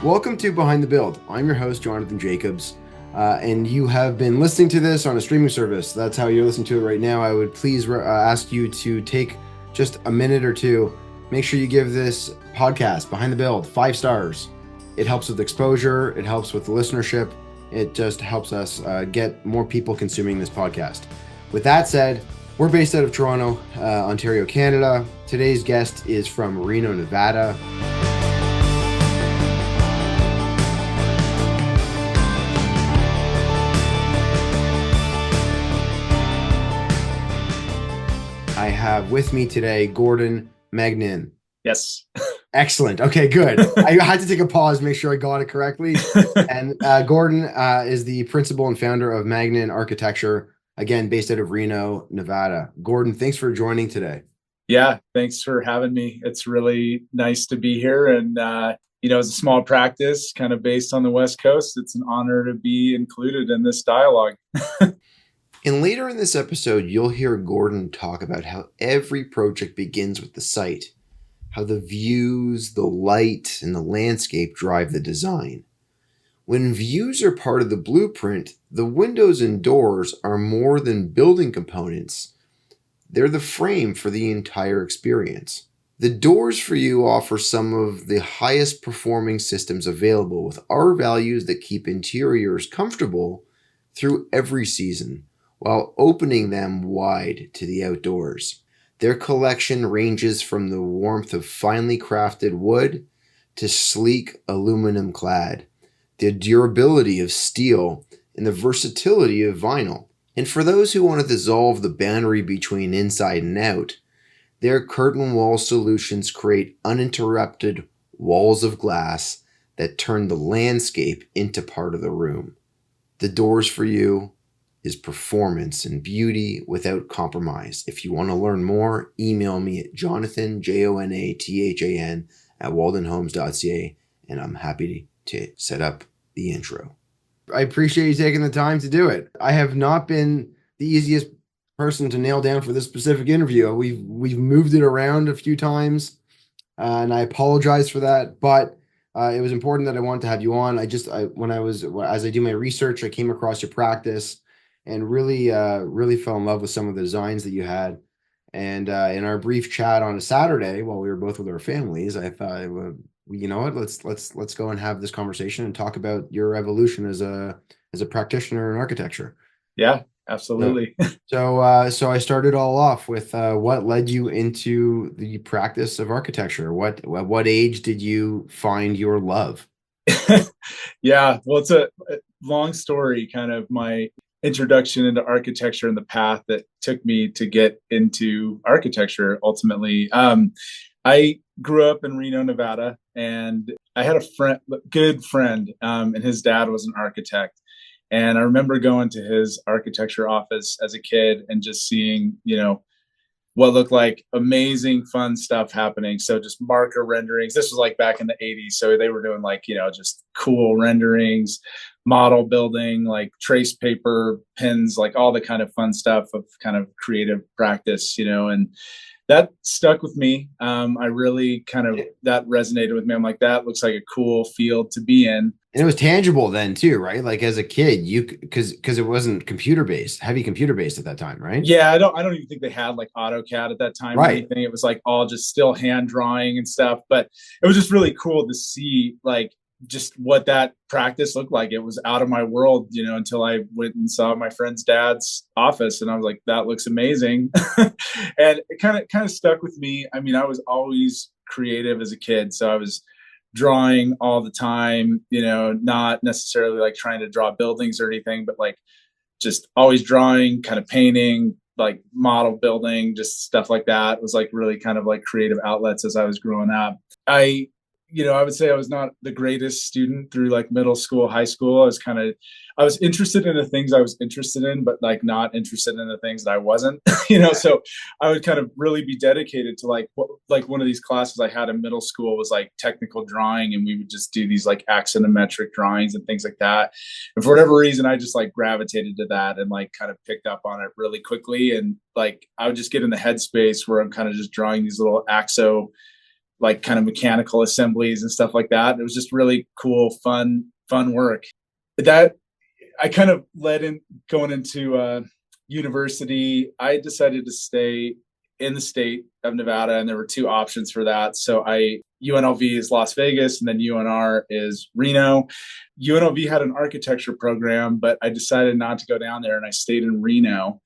Welcome to Behind the Build. I'm your host, Jonathan Jacobs, and you have been listening to this on a streaming service. That's how you're listening to it right now. I would please ask you to take just a minute or two. Make sure you give this podcast, Behind the Build, 5 stars. It helps with exposure. It helps with the listenership. It just helps us get more people consuming this podcast. With that said, we're based out of Toronto, Ontario, Canada. Today's guest is from Reno, Nevada. I have with me today Gordon Magnin. Yes. Excellent. Okay, good. I had to take a pause, make sure I got it correctly. And Gordon is the principal and founder of Magnin Architecture, again, based out of Reno, Nevada. Gordon, thanks for joining today. Yeah, thanks for having me. It's really nice to be here. And, as a small practice kind of based on the West Coast, it's an honor to be included in this dialogue. And later in this episode, you'll hear Gordon talk about how every project begins with the site, how the views, the light, and the landscape drive the design. When views are part of the blueprint, the windows and doors are more than building components. They're the frame for the entire experience. The doors for you offer some of the highest performing systems available with R values that keep interiors comfortable through every season, while opening them wide to the outdoors. Their collection ranges from the warmth of finely crafted wood to sleek aluminum clad, the durability of steel, and the versatility of vinyl. And for those who want to dissolve the boundary between inside and out, their curtain wall solutions create uninterrupted walls of glass that turn the landscape into part of the room. The doors for you is performance and beauty without compromise. If you want to learn more, email me at Jonathan, Jonathan, @waldenhomes.ca, and I'm happy to set up the intro. I appreciate you taking the time to do it. I have not been the easiest person to nail down for this specific interview. We've moved it around a few times, and I apologize for that, but it was important that I wanted to have you on. As I do my research, I came across your practice and really fell in love with some of the designs that you had. And in our brief chat on a Saturday, while we were both with our families, I thought, well, you know what, let's go and have this conversation and talk about your evolution as a practitioner in architecture. Yeah, absolutely. So I started all off with what led you into the practice of architecture? What age did you find your love? Yeah, well, it's a long story, kind of my introduction into architecture and the path that took me to get into architecture ultimately. I grew up in Reno, Nevada, and I had a good friend, and his dad was an architect. And I remember going to his architecture office as a kid and just seeing, what looked like amazing, fun stuff happening. So just marker renderings. This was like back in the 80s. So they were doing just cool renderings, model building, like trace paper, pins, like all the kind of fun stuff of kind of creative practice, and that stuck with me. I really that resonated with me. I'm like, that looks like a cool field to be in. And it was tangible then too, right? Like as a kid, because it wasn't heavy computer based at that time, right? Yeah, I don't even think they had like AutoCAD at that time, right? Or anything. It was like all just still hand drawing and stuff. But it was just really cool to see like just what that practice looked like. It was out of my world, until I went and saw my friend's dad's office, and I was like, that looks amazing. And it kind of stuck with me. I mean, I was always creative as a kid, so I was drawing all the time, not necessarily like trying to draw buildings or anything, but like just always drawing, kind of painting, like model building, just stuff like that. It was like really kind of like creative outlets as I was growing up. I would say I was not the greatest student through like middle school, high school. I was interested in the things I was interested in, but like not interested in the things that I wasn't, so I would kind of really be dedicated to like one of these classes I had in middle school was like technical drawing. And we would just do these like axonometric drawings and things like that. And for whatever reason, I just like gravitated to that and like kind of picked up on it really quickly. And like, I would just get in the headspace where I'm kind of just drawing these little like kind of mechanical assemblies and stuff like that. It was just really cool, fun work. That I kind of led in going into university. I decided to stay in the state of Nevada, and there were two options for that. So UNLV is Las Vegas, and then UNR is Reno. UNLV had an architecture program, but I decided not to go down there, and I stayed in Reno,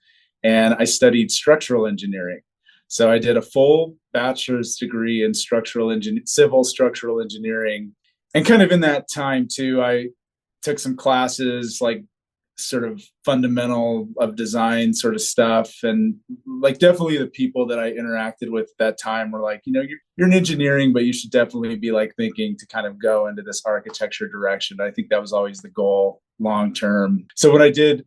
and I studied structural engineering. So I did a full bachelor's degree in civil structural engineering, and kind of in that time too, I took some classes like sort of fundamental of design sort of stuff. And like definitely the people that I interacted with at that time were like, you're in engineering, but you should definitely be like thinking to kind of go into this architecture direction. I think that was always the goal long term. So what I did,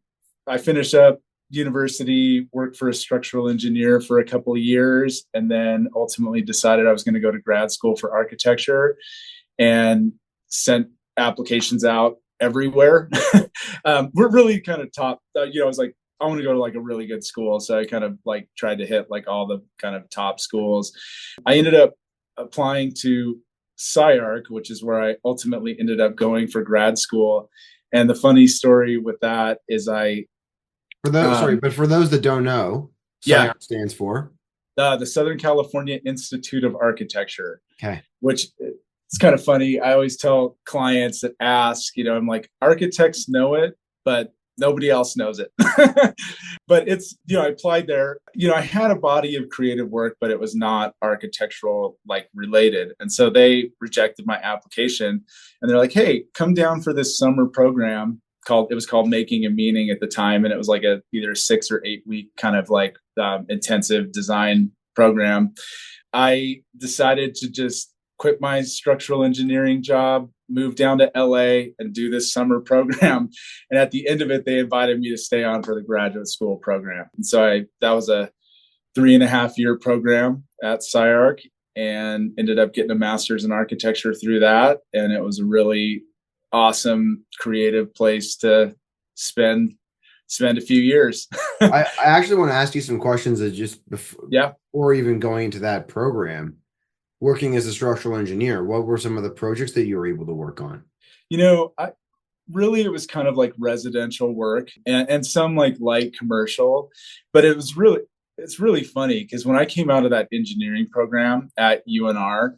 I finished up university, worked for a structural engineer for a couple of years, and then ultimately decided I was going to go to grad school for architecture and sent applications out everywhere. We're really kind of top, I was like, I want to go to like a really good school. So I kind of like tried to hit like all the kind of top schools. I ended up applying to SCI-Arc, which is where I ultimately ended up going for grad school. And the funny story with that is For those that don't know, yeah, SCI-Arc stands for the Southern California Institute of Architecture, okay. which it's kind of funny. I always tell clients that ask, I'm like, architects know it, but nobody else knows it. But it's, I applied there, I had a body of creative work, but it was not architectural like related. And so they rejected my application, and they're like, hey, come down for this summer program it was called Making a Meaning at the time. And it was like either a 6 or 8 week kind of like intensive design program. I decided to just quit my structural engineering job, move down to LA and do this summer program. And at the end of it, they invited me to stay on for the graduate school program. And so that was a 3.5-year program at SCI-Arc, and ended up getting a master's in architecture through that. And it was a really awesome creative place to spend a few years. I actually want to ask you some questions that before even going into that program. Working as a structural engineer, what were some of the projects that you were able to work on? It was kind of like residential work and some like light commercial, but it's really funny because when I came out of that engineering program at UNR,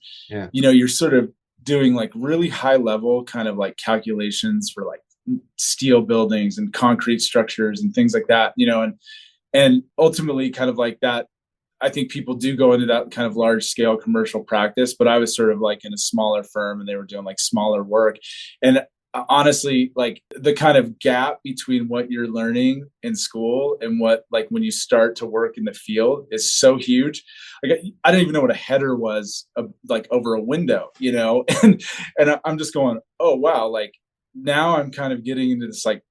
you're sort of doing like really high level kind of like calculations for like steel buildings and concrete structures and things like that, and ultimately kind of like that. I think people do go into that kind of large scale commercial practice, but I was sort of like in a smaller firm and they were doing like smaller work. And honestly, like the kind of gap between what you're learning in school and what like when you start to work in the field is so huge. Like I didn't even know what a header was like over a window, and I'm just going, oh wow, like now I'm kind of getting into this like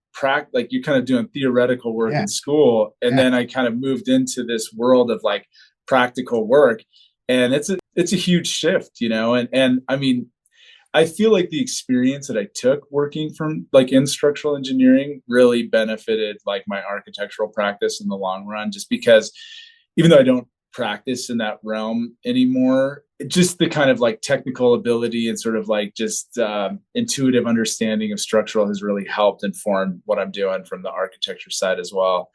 like you're kind of doing theoretical work in school, and then I kind of moved into this world of like practical work, and it's a huge shift, and I mean, I feel like the experience that I took working from like in structural engineering really benefited like my architectural practice in the long run, just because even though I don't practice in that realm anymore, just the kind of like technical ability and sort of like just intuitive understanding of structural has really helped inform what I'm doing from the architecture side as well.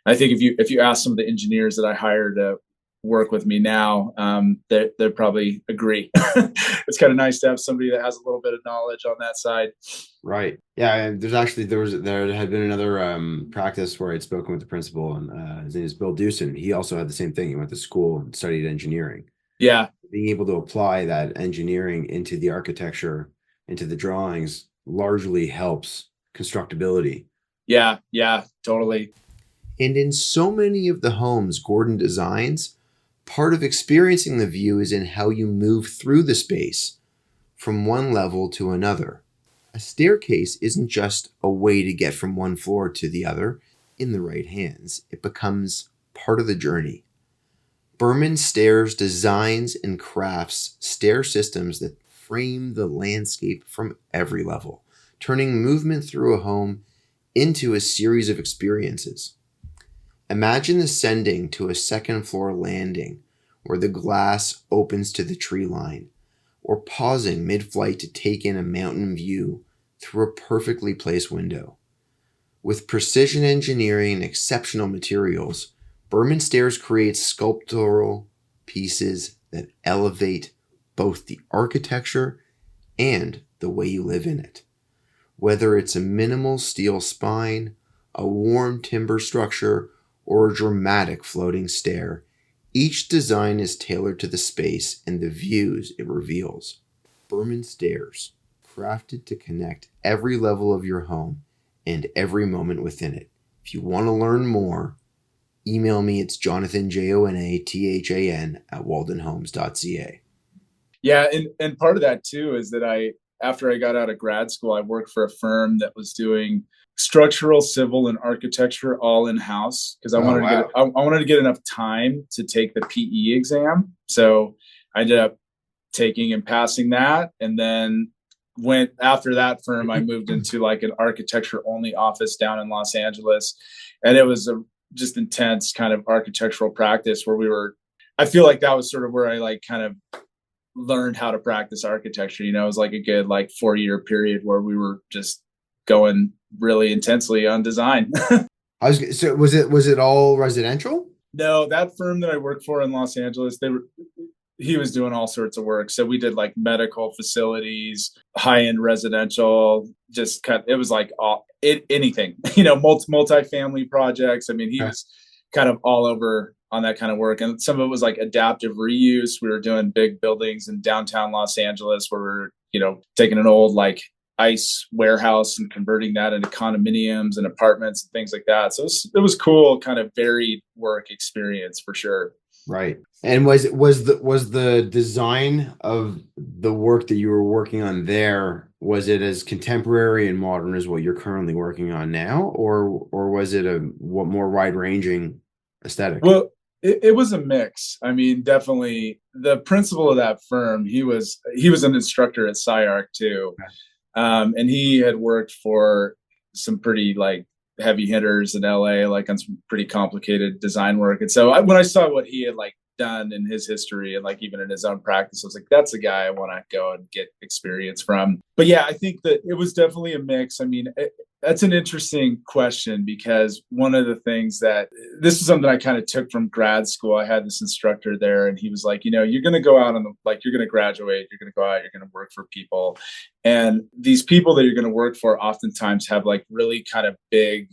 I think if you ask some of the engineers that I hired to work with me now, they probably agree. It's kind of nice to have somebody that has a little bit of knowledge on that side. Right. Yeah. There had been another practice where I'd spoken with the principal, and his name is Bill Dewson. He also had the same thing. He went to school and studied engineering. Yeah. Being able to apply that engineering into the architecture, into the drawings, largely helps constructability. Yeah. Yeah. Totally. And in so many of the homes Gordon designs, part of experiencing the view is in how you move through the space from one level to another. A staircase isn't just a way to get from one floor to the other in the right hands. It becomes part of the journey. Berman Stairs designs and crafts stair systems that frame the landscape from every level, turning movement through a home into a series of experiences. Imagine ascending to a second floor landing where the glass opens to the tree line, or pausing mid-flight to take in a mountain view through a perfectly placed window. With precision engineering and exceptional materials, Berman Stairs creates sculptural pieces that elevate both the architecture and the way you live in it. Whether it's a minimal steel spine, a warm timber structure, or a dramatic floating stair, each design is tailored to the space and the views it reveals. Berman Stairs, crafted to connect every level of your home and every moment within it. If you want to learn more, email me. It's Jonathan, JONATHAN, at waldenhomes.ca. Yeah, and part of that too is that after I got out of grad school, I worked for a firm that was doing structural, civil, and architecture all in house because I wanted to get I wanted to get enough time to take the PE exam. So I ended up taking and passing that, and then went after that firm. I moved into like an architecture only office down in Los Angeles, and it was a just intense kind of architectural practice where I feel like that was sort of where I like kind of learned how to practice architecture. It was like a good like 4-year period where we were just going really intensely on design. So was it all residential? No, that firm that I worked for in Los Angeles, he was doing all sorts of work. So we did like medical facilities, high-end residential, it was like anything, multi-family projects. I mean, he was kind of all over on that kind of work. And some of it was like adaptive reuse. We were doing big buildings in downtown Los Angeles where we're, taking an old like ice warehouse and converting that into condominiums and apartments and things like that. So it was cool, kind of varied work experience for sure. Right. And was the design of the work that you were working on there, was it as contemporary and modern as what you're currently working on now, or was it a more wide-ranging aesthetic? Well, it was a mix. I mean, definitely the principal of that firm, he was an instructor at SCI-Arc too. And he had worked for some pretty like heavy hitters in LA, like on some pretty complicated design work. And so when I saw what he had like done in his history and like even in his own practice, I was like, that's a guy I want to go and get experience from. But yeah, I think that it was definitely a mix. I mean, that's an interesting question because one of the things this is something I kind of took from grad school. I had this instructor there and he was like, you're going to go out you're going to graduate, you're going to go out, you're going to work for people. And these people that you're going to work for oftentimes have like really kind of big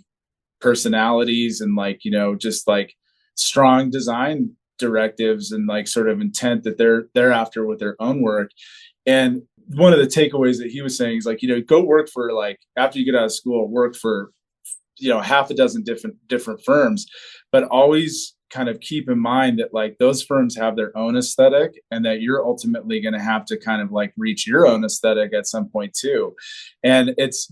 personalities and like, just like strong design directives and like sort of intent that they're after with their own work. And one of the takeaways that he was saying is like, go work for like, after you get out of school, work for, half a dozen different firms, but always kind of keep in mind that like those firms have their own aesthetic and that you're ultimately going to have to kind of like reach your own aesthetic at some point too. And it's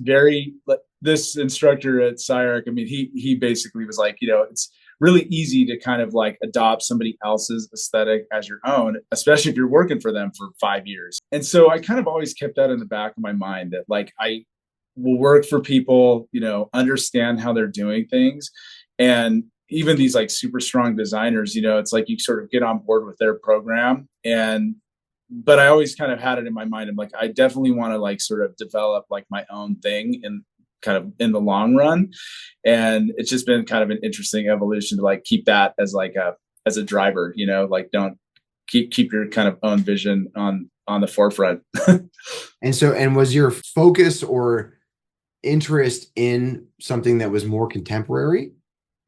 this instructor at SCI-Arc, I mean, he basically was like, it's really easy to kind of like adopt somebody else's aesthetic as your own, especially if you're working for them for 5 years. And so I kind of always kept that in the back of my mind that like I will work for people, understand how they're doing things. And even these like super strong designers, it's like you sort of get on board with their program. But I always kind of had it in my mind. I'm like, I definitely want to like sort of develop like my own thing and kind of in the long run. And it's just been kind of an interesting evolution to like keep that as like as a driver, like don't keep your kind of own vision on the forefront. And was your focus or interest in something that was more contemporary?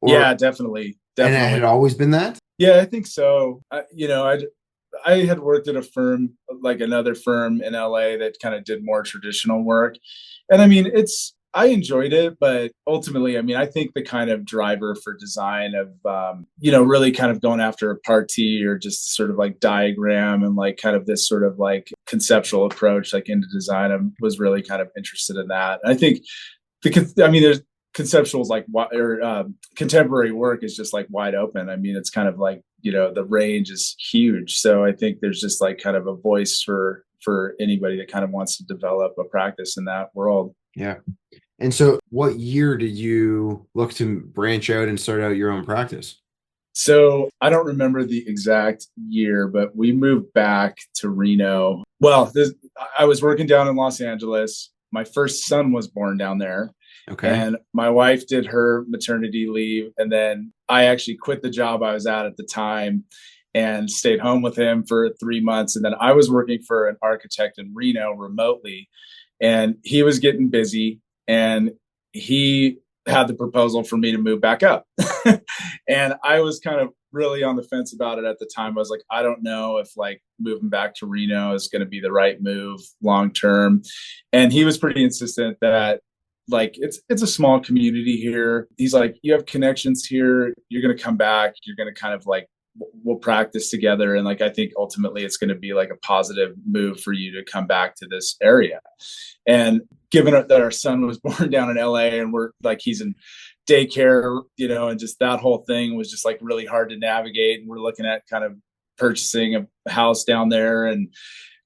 Yeah, definitely. And it had always been that? Yeah, I think so. I had worked at a firm, like another firm in LA that kind of did more traditional work. And I mean, I enjoyed it, but ultimately, I mean, I think the kind of driver for design of, really kind of going after a party or just sort of like diagram and like kind of this sort of like conceptual approach, like into design, I was really kind of interested in that. And I think there's conceptuals like contemporary work is just like wide open. I mean, it's kind of like, the range is huge. So I think there's just like kind of a voice for anybody that kind of wants to develop a practice in that world. Yeah. And so what year did you look to branch out and start out your own practice? So I don't remember the exact year, but we moved back to Reno. Well, I was working down in Los Angeles. My first son was born down there, Okay. and my wife did her maternity leave. And then I actually quit the job I was at the time and stayed home with him for 3 months. And then I was working for an architect in Reno remotely, and he was getting busy, and he had the proposal for me to move back up. And I was kind of really on the fence about it at the time. I was like, I don't know if like moving back to Reno is going to be the right move long term. And he was pretty insistent that like it's a small community here. He's like, you have connections here. You're going to come back. You're going to kind of like we'll practice together, and like I think ultimately it's going to be like a positive move for you to come back to this area. And given that our son was born down in LA, and we're like he's in daycare, and just that whole thing was just like really hard to navigate. And we're looking at kind of purchasing a house down there, and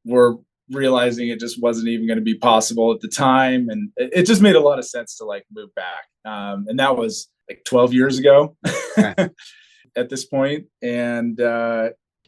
we're realizing it just wasn't even going to be possible at the time. And it just made a lot of sense to like move back. And that was like 12 years ago. Okay. At this point. And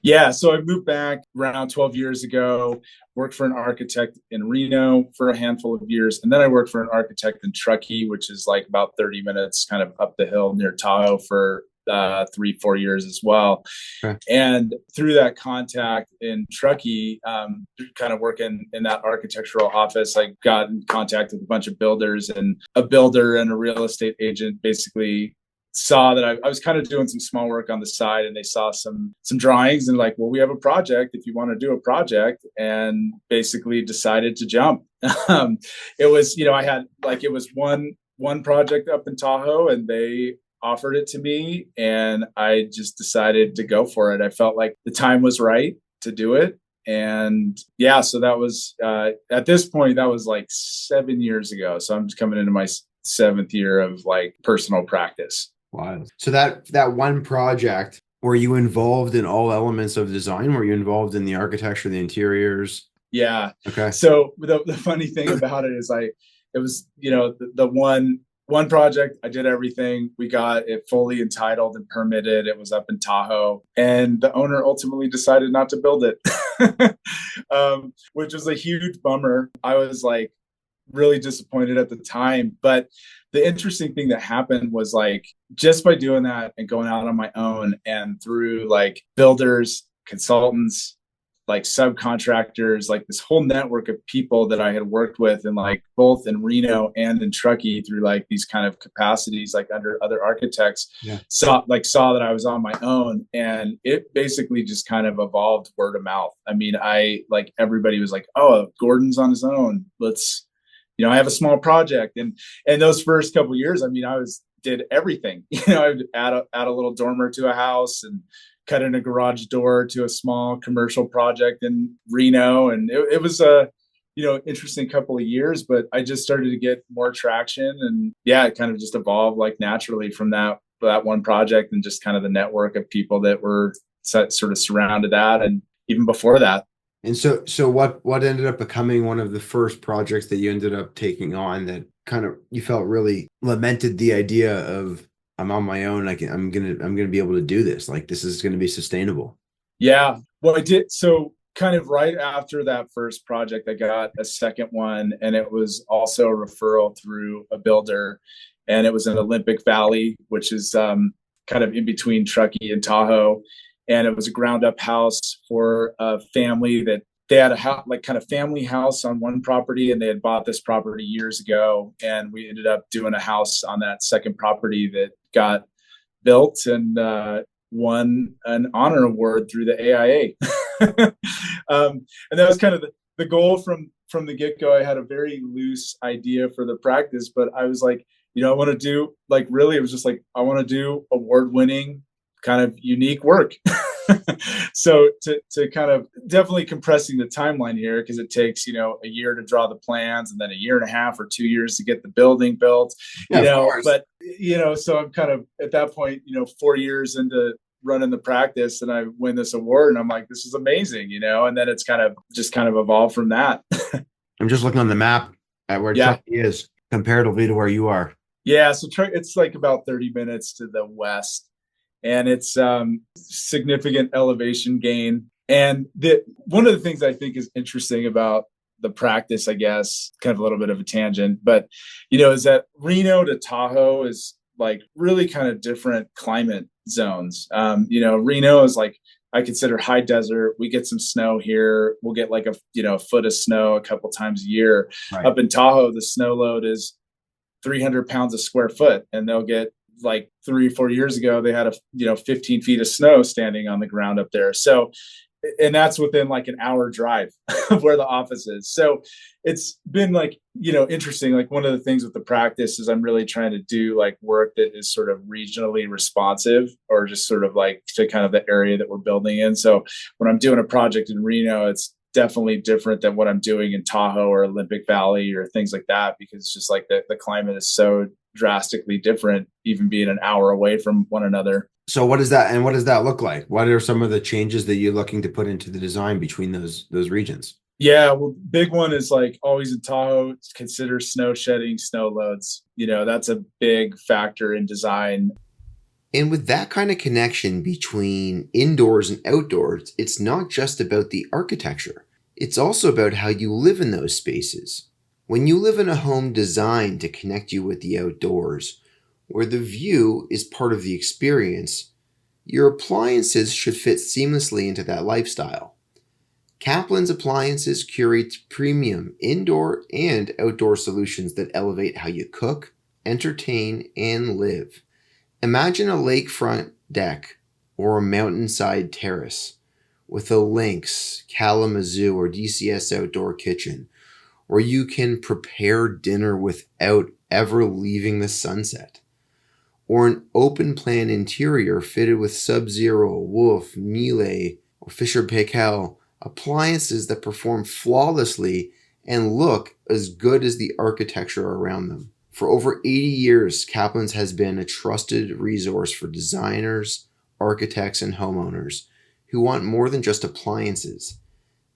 yeah, so I moved back around 12 years ago, worked for an architect in Reno for a handful of years. And then I worked for an architect in Truckee, which is like about 30 minutes kind of up the hill near Tahoe for 3-4 years as well. Okay. And through that contact in Truckee, kind of working in that architectural office, I got in contact with a bunch of builders, and a builder and a real estate agent basically saw that I was kind of doing some small work on the side, and they saw some drawings and like, well, we have a project if you want to do a project, and basically decided to jump. It was, I had like, it was one project up in Tahoe, and they offered it to me, and I just decided to go for it. I felt like the time was right to do it. And yeah, so that was at this point, that was like 7 years ago. So I'm just coming into my 7th year of like personal practice. Wow. So that one project, were you involved in all elements of design? Were you involved in the architecture, the interiors? Yeah. Okay. So the funny thing about it is it was, the one project, I did everything. We got it fully entitled and permitted. It was up in Tahoe, and the owner ultimately decided not to build it, which was a huge bummer. I was like really disappointed at the time. But the interesting thing that happened was like, just by doing that and going out on my own and through like builders, consultants, like subcontractors, like this whole network of people that I had worked with, and like both in Reno and in Truckee through like these kind of capacities, like under other architects, saw that I was on my own. And it basically just kind of evolved word of mouth. I mean, everybody was like, oh, Gordon's on his own. I have a small project. And those first couple of years, I mean, did everything. I'd add a little dormer to a house, and cut in a garage door to a small commercial project in Reno. And it was a, interesting couple of years, but I just started to get more traction. And yeah, it kind of just evolved like naturally from that one project, and just kind of the network of people that were sort of surrounded that. And even before that. And so what ended up becoming one of the first projects that you ended up taking on that kind of you felt really lamented the idea of, I'm on my own, I'm gonna be able to do this, like this is gonna be sustainable? Yeah. Well, I did. So kind of right after that first project, I got a second one, and it was also a referral through a builder, and it was in Olympic Valley, which is kind of in between Truckee and Tahoe. And it was a ground up house for a family that they had a house, like kind of family house on one property, and they had bought this property years ago. And we ended up doing a house on that second property that got built, and won an honor award through the AIA. And that was kind of the goal from the get-go. I had a very loose idea for the practice, but I was like, I want to do like, really, it was just like, I want to do award-winning kind of unique work. So to kind of definitely compressing the timeline here, because it takes, a year to draw the plans, and then a year and a half or 2 years to get the building built, but, so I'm kind of at that point, 4 years into running the practice, and I win this award, and I'm like, this is amazing, and then it's kind of evolved from that. I'm just looking on the map at where Truckee is comparatively to where you are. Yeah. So it's like about 30 minutes to the west. and it's significant elevation gain. And one of the things I think is interesting about the practice, I guess, kind of a little bit of a tangent, but is that Reno to Tahoe is like really kind of different climate zones. Reno is like, I consider high desert. We get some snow here. We'll get like a foot of snow a couple times a year. Right. Up in Tahoe, the snow load is 300 pounds a square foot, and they'll get like 3 or 4 years ago, they had 15 feet of snow standing on the ground up there. So, and that's within like an hour drive of where the office is. So it's been like, interesting. Like one of the things with the practice is I'm really trying to do like work that is sort of regionally responsive, or just sort of like to kind of the area that we're building in. So when I'm doing a project in Reno, it's definitely different than what I'm doing in Tahoe or Olympic Valley or things like that, because it's just like the climate is so drastically different, even being an hour away from one another. So what is that, and what does that look like? What are some of the changes that you're looking to put into the design between those regions? Yeah, well, big one is like always in Tahoe, consider snow shedding, snow loads. That's a big factor in design. And with that kind of connection between indoors and outdoors, it's not just about the architecture. It's also about how you live in those spaces. When you live in a home designed to connect you with the outdoors, where the view is part of the experience, your appliances should fit seamlessly into that lifestyle. Kaplan's Appliances curates premium indoor and outdoor solutions that elevate how you cook, entertain, and live. Imagine a lakefront deck or a mountainside terrace with a Lynx, Kalamazoo, or DCS outdoor kitchen, where you can prepare dinner without ever leaving the sunset. Or an open plan interior fitted with Sub-Zero, Wolf, Miele, or Fisher-Paykel appliances that perform flawlessly and look as good as the architecture around them. For over 80 years, Kaplan's has been a trusted resource for designers, architects, and homeowners who want more than just appliances.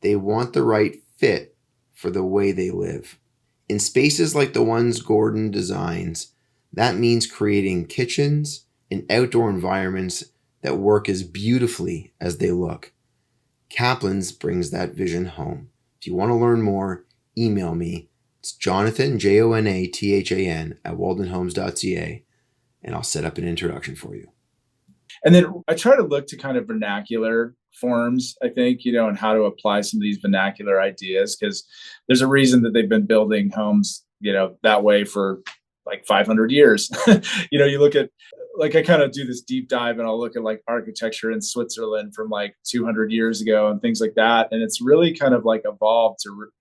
They want the right fit for the way they live. In spaces like the ones Gordon designs, that means creating kitchens and outdoor environments that work as beautifully as they look. Kaplan's brings that vision home. If you want to learn more, email me. It's Jonathan, Jonathan, at waldenhomes.ca, and I'll set up an introduction for you. And then I try to look to kind of vernacular forms, I think, and how to apply some of these vernacular ideas, because there's a reason that they've been building homes, that way for like 500 years. You look at, like, I kind of do this deep dive and I'll look at like architecture in Switzerland from like 200 years ago and things like that. And it's really kind of like evolved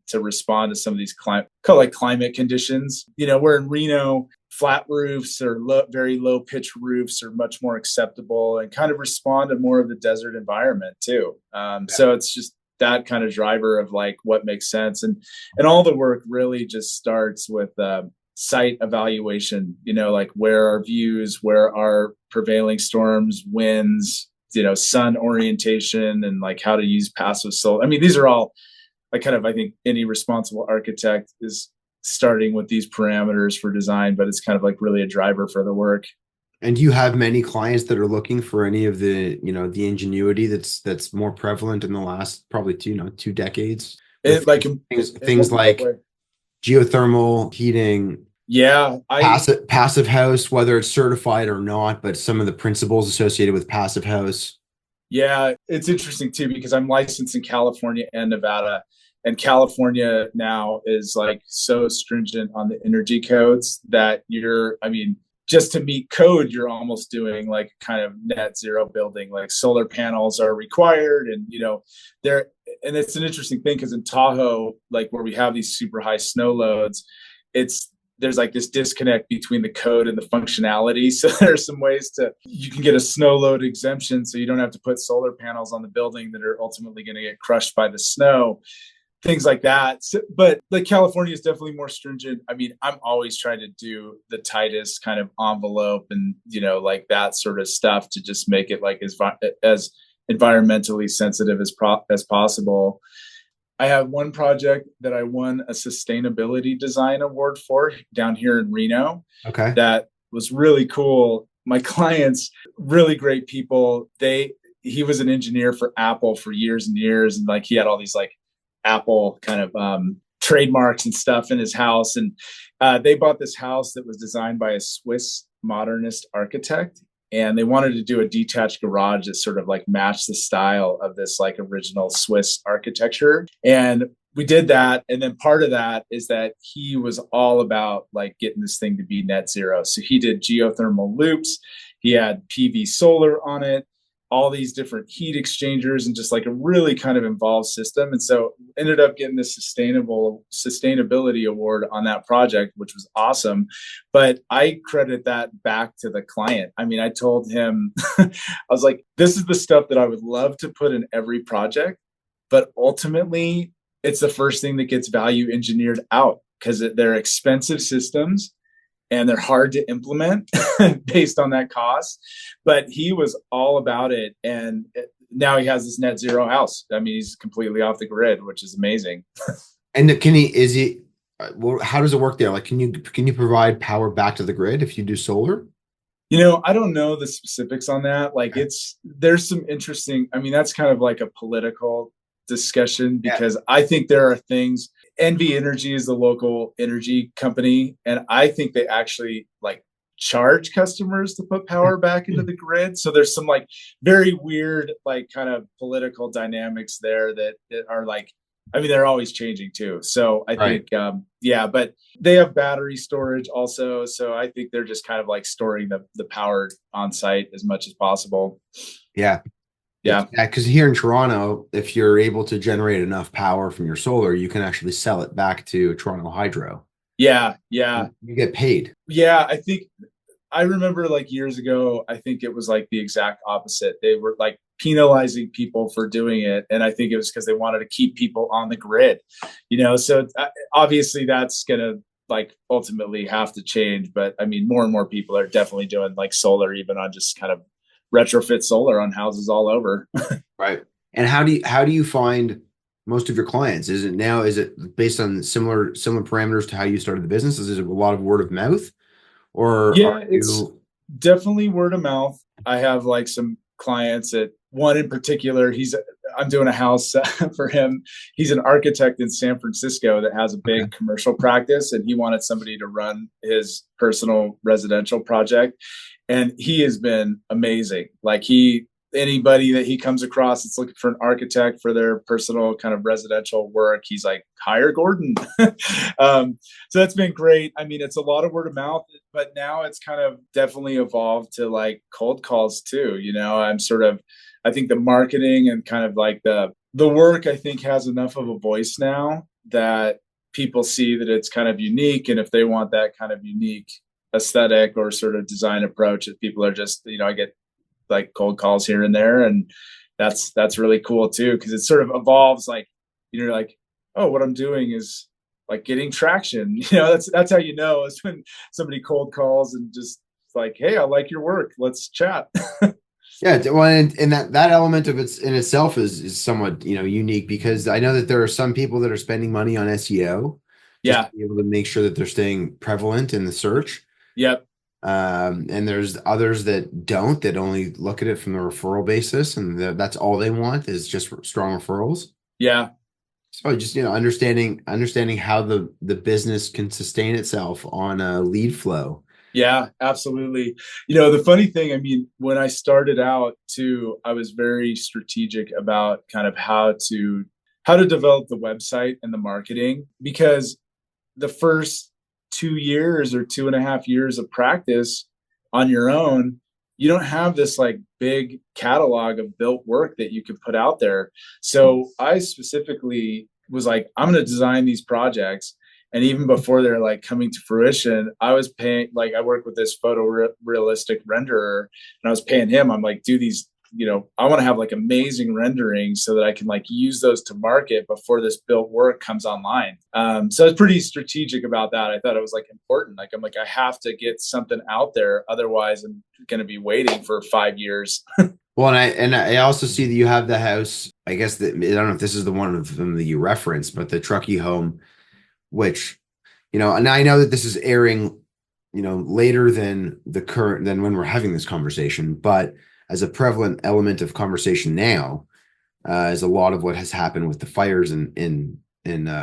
to respond to some of these climate conditions. Where in Reno, flat roofs or very low pitch roofs are much more acceptable and kind of respond to more of the desert environment too. So it's just that kind of driver of like what makes sense. And all the work really just starts with site evaluation, like where are views, where are prevailing storms, winds, sun orientation, and like how to use passive solar. I mean, these are all like kind of, I think any responsible architect is starting with these parameters for design, but it's kind of like really a driver for the work. And do you have many clients that are looking for any of the, the ingenuity that's more prevalent in the last probably two decades? Things like geothermal heating, passive house, whether it's certified or not, but some of the principles associated with passive house. Yeah, it's interesting too, because I'm licensed in California and Nevada, and California now is like so stringent on the energy codes that just to meet code, you're almost doing like kind of net zero building, like solar panels are required. And, and it's an interesting thing because in Tahoe, like where we have these super high snow loads, there's like this disconnect between the code and the functionality. So there's some ways you can get a snow load exemption so you don't have to put solar panels on the building that are ultimately going to get crushed by the snow, things like that. So, but like California is definitely more stringent. I mean, I'm always trying to do the tightest kind of envelope and, like that sort of stuff to just make it like as environmentally sensitive as possible. I have one project that I won a sustainability design award for down here in Reno. Okay. That was really cool. my clients, really great people. He was an engineer for Apple for years and years, and like he had all these like Apple kind of trademarks and stuff in his house. And they bought this house that was designed by a Swiss modernist architect, and they wanted to do a detached garage that sort of like matched the style of this like original Swiss architecture. And we did that. And then part of that is that he was all about like getting this thing to be net zero. So he did geothermal loops. He had PV solar on it, all these different heat exchangers, and just like a really kind of involved system. And so ended up getting this sustainability award on that project, which was awesome. But I credit that back to the client. I mean, I told him, I was like, this is the stuff that I would love to put in every project, but ultimately it's the first thing that gets value engineered out because they're expensive systems and they're hard to implement based on that cost. But he was all about it. And now he has this net zero house. I mean, he's completely off the grid, which is amazing. And well, how does it work there? Like, can you provide power back to the grid if you do solar? I don't know the specifics on that. Like there's some interesting, I mean, that's kind of like a political discussion because I think there are things. NV Energy is the local energy company, and I think they actually like charge customers to put power back into the grid. So there's some like very weird like kind of political dynamics there that are like, I mean, they're always changing too. So I think but they have battery storage also. So I think they're just kind of like storing the power on site as much as possible. Yeah. Yeah. Because here in Toronto, if you're able to generate enough power from your solar, you can actually sell it back to Toronto Hydro. Yeah. Yeah. You get paid. Yeah. I remember like years ago, I think it was like the exact opposite. They were like penalizing people for doing it. And I think it was because they wanted to keep people on the grid, so obviously that's going to like ultimately have to change. But I mean, more and more people are definitely doing like solar, even on just kind of retrofit solar on houses all over. Right. And how do you find most of your clients? Is it based on similar parameters to how you started the business? Is it a lot of word of mouth, or Yeah, are it's you? definitely word of mouth. I have like some clients at one in particular. I'm doing a house for him. He's an architect in San Francisco that has a Okay. big commercial practice, and he wanted somebody to run his personal residential project. And he has been amazing. Like anybody that he comes across that's looking for an architect for their personal kind of residential work, he's like, hire Gordon. So that's been great. I mean, it's a lot of word of mouth, but now it's kind of definitely evolved to like cold calls too. I think the marketing and kind of like the work, I think, has enough of a voice now that people see that it's kind of unique. And if they want that kind of unique aesthetic or sort of design approach, that people are just, I get like cold calls here and there, and that's really cool too, because it sort of evolves like, like, oh, what I'm doing is like getting traction. That's how is when somebody cold calls and just like, hey, I like your work, let's chat. Yeah, well, and that element of it's in itself is somewhat unique, because I know that there are some people that are spending money on SEO just Yeah. to be able to make sure that they're staying prevalent in the search. Yep. And there's others that don't, that only look at it from the referral basis, and that's all they want is just strong referrals. Yeah. So just understanding how the business can sustain itself on a lead flow. Yeah, absolutely. The funny thing, I mean, when I started out too, I was very strategic about kind of how to develop the website and the marketing, because the first 2 years or 2.5 years of practice on your own, you don't have this like big catalog of built work that you can put out there. So I specifically was like, I'm going to design these projects. And even before they're like coming to fruition, I was paying, like, I work with this realistic renderer, and I was paying him. I'm like, do these, I want to have like amazing renderings so that I can like use those to market before this built work comes online. So I was pretty strategic about that. I thought it was like important. Like, I'm like, I have to get something out there. Otherwise I'm going to be waiting for 5 years. Well, and I also see that you have the house. I guess that, I don't know if this is the one of them that you referenced, but the Truckee home, which, and I know that this is airing later than when we're having this conversation, but as a prevalent element of conversation now, is a lot of what has happened with the fires in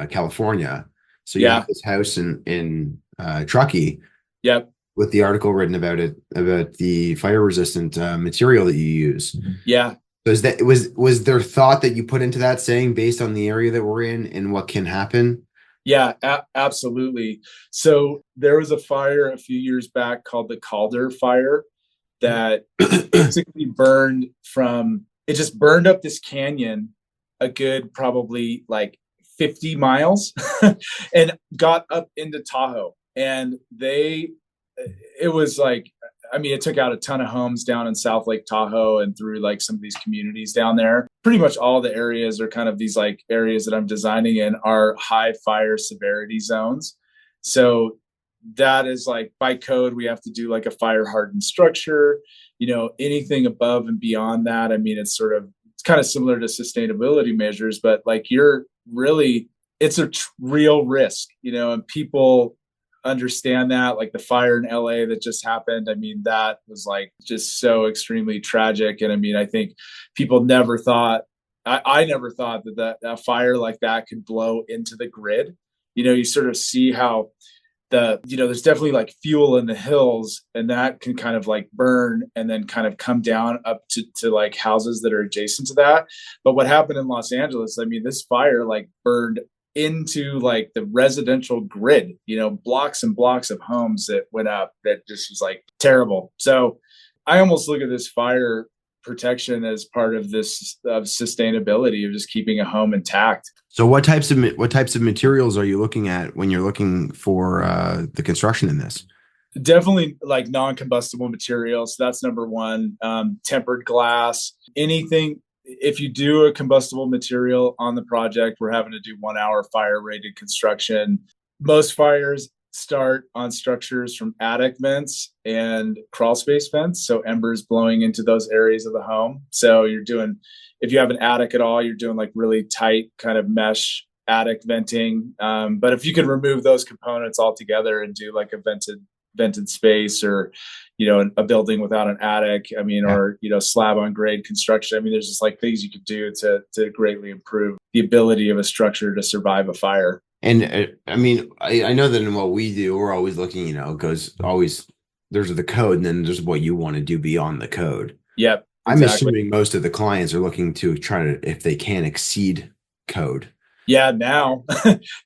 California. So you have Yeah. this house in Truckee Yep. with the article written about it, about the fire resistant material that you use. Yeah. So was there thought that you put into that, saying based on the area that we're in and what can happen? Yeah, absolutely. So there was a fire a few years back called the Calder fire that basically it just burned up this canyon a good probably like 50 miles and got up into Tahoe. And it was like, I mean, it took out a ton of homes down in South Lake Tahoe and through like some of these communities down there. Pretty much all the areas are kind of these like areas that I'm designing in are high fire severity zones. So that is like by code, we have to do like a fire hardened structure. Anything above and beyond that, I mean, it's kind of similar to sustainability measures, but like it's a real risk, and people understand that. Like the fire in LA that just happened, I mean, that was like just so extremely tragic. And I mean, I think people never thought, I never thought that a fire like that could blow into the grid. You sort of see how there's definitely like fuel in the hills, and that can kind of like burn and then kind of come down up to like houses that are adjacent to that. But what happened in Los Angeles, I mean, this fire like burned into like the residential grid, blocks and blocks of homes that went up, that just was like terrible. So I almost look at this fire protection as part of this of sustainability, of just keeping a home intact. So what types of materials are you looking at when you're looking for the construction in this? Definitely like non-combustible materials. So that's number one. Tempered glass, anything. If you do a combustible material on the project, we're having to do 1 hour fire rated construction. Most fires start on structures from attic vents and crawl space vents, so embers blowing into those areas of the home. So if you have an attic at all, you're doing like really tight kind of mesh attic venting. But if you can remove those components altogether and do like a vented space, or a building without an attic, I mean, Yeah. or slab on grade construction, I mean, there's just like things you could do to greatly improve the ability of a structure to survive a fire. And I mean, I know that in what we do, we're always looking, it goes always, there's the code, and then there's what you want to do beyond the code. Yep, I'm exactly. assuming most of the clients are looking to try to, if they can, exceed code. Yeah, now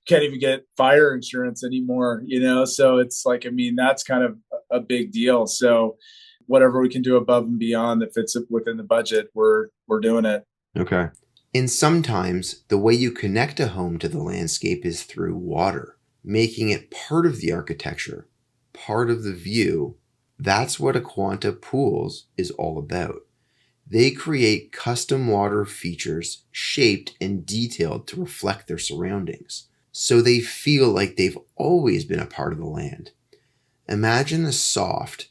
can't even get fire insurance anymore, so it's like, I mean, that's kind of a big deal. So whatever we can do above and beyond that fits within the budget, we're doing it. Okay. And sometimes the way you connect a home to the landscape is through water, making it part of the architecture, part of the view. That's what Aquanta Pools is all about. They create custom water features shaped and detailed to reflect their surroundings, so they feel like they've always been a part of the land. Imagine a soft,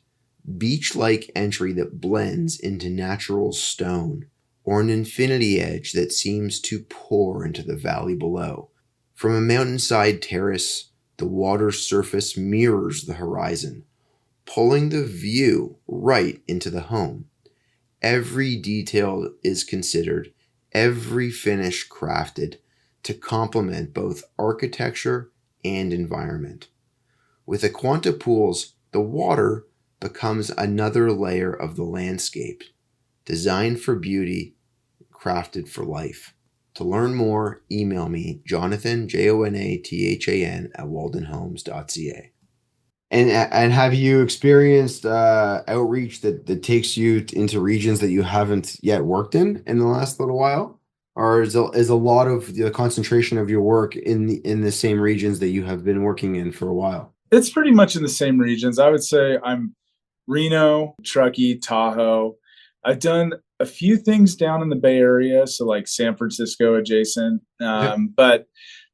beach-like entry that blends into natural stone, or an infinity edge that seems to pour into the valley below. From a mountainside terrace, the water surface mirrors the horizon, pulling the view right into the home. Every detail is considered, every finish crafted to complement both architecture and environment. With Aquanta Pools, the water becomes another layer of the landscape, designed for beauty, crafted for life. To learn more, email me, Jonathan, Jonathan, at waldenhomes.ca. And have you experienced outreach that takes you into regions that you haven't yet worked in the last little while? Or is a lot of the concentration of your work in the same regions that you have been working in for a while? It's pretty much in the same regions. I would say I'm Reno, Truckee, Tahoe. I've done a few things down in the Bay Area, so like San Francisco adjacent. Yep. But